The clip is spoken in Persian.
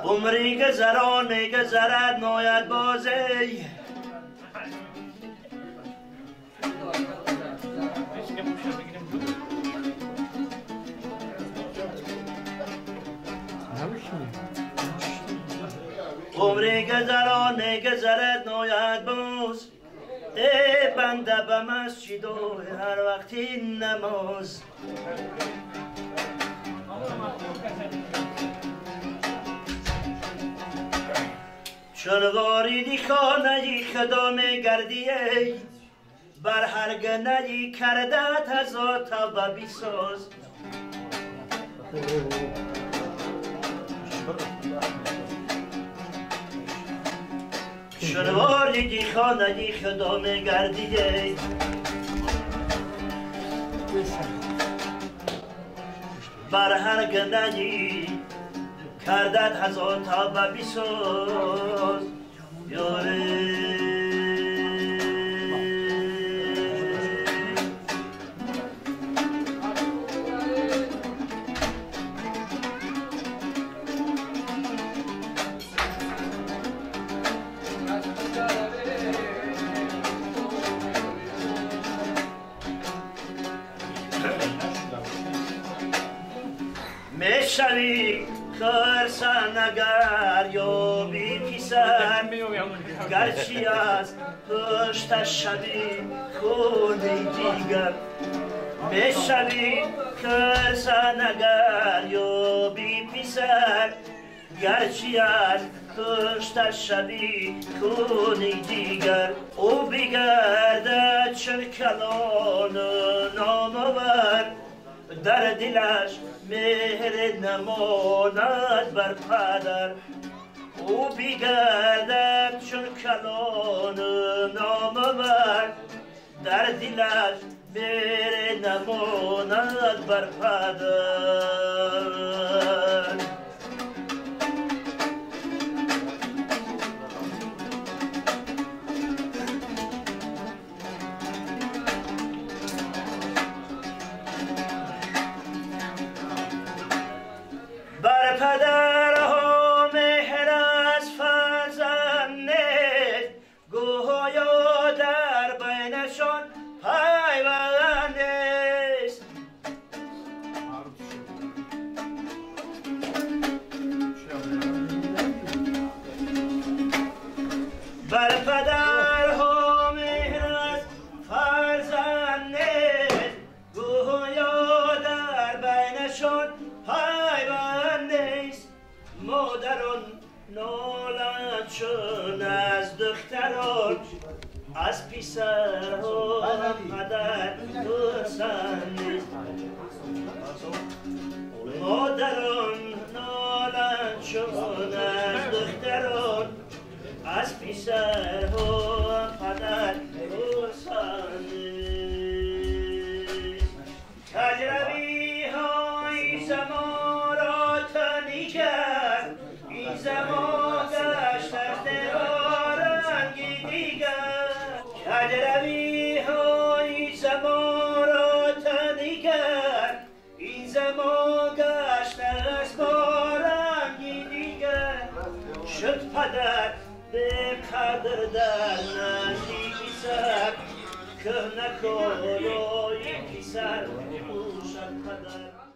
عمری گذران میگذرد ناید بازی عمری گذران میگذرد ناید باز ای بنده به مسجد و هر وقتی نماز چون واریدی خانه خدا میگردی بر هر گنهی کردت از آتابه بیساز چون واریدی خانه خدا میگردی بر هر گنهی کردت هزار تا به بیساز یاره میشوی خرسان اگر یا بی پیسر گرچی از پشت شبی خونی دیگر میشوی خرسان اگر یا بی پیسر گرچی از پشت شبی خونی دیگر او بگرده چون کلان نامور در دلش مهر نماند بر پدر او بیگردد چون کلان نامور در دلش مهر نماند بر پدر بر پدرها مهر از فرزند گویا در بینشان پیوند است بر پدرها مهر از فرزند گویا در بینشان پیوند است مادران نالند چون از دختران از پسرها پدر پسند است مادران نالند چون از دختران از پسرها پدر پسند است تجربی های زمان را تنی کرد این زمان گشت از رنگی دیگر تجربی های زمان را تنی کرد این زمان گشت از رنگی دیگر شد پدر به قدر در نزدیکی سر که نکالای پسر او شد پدر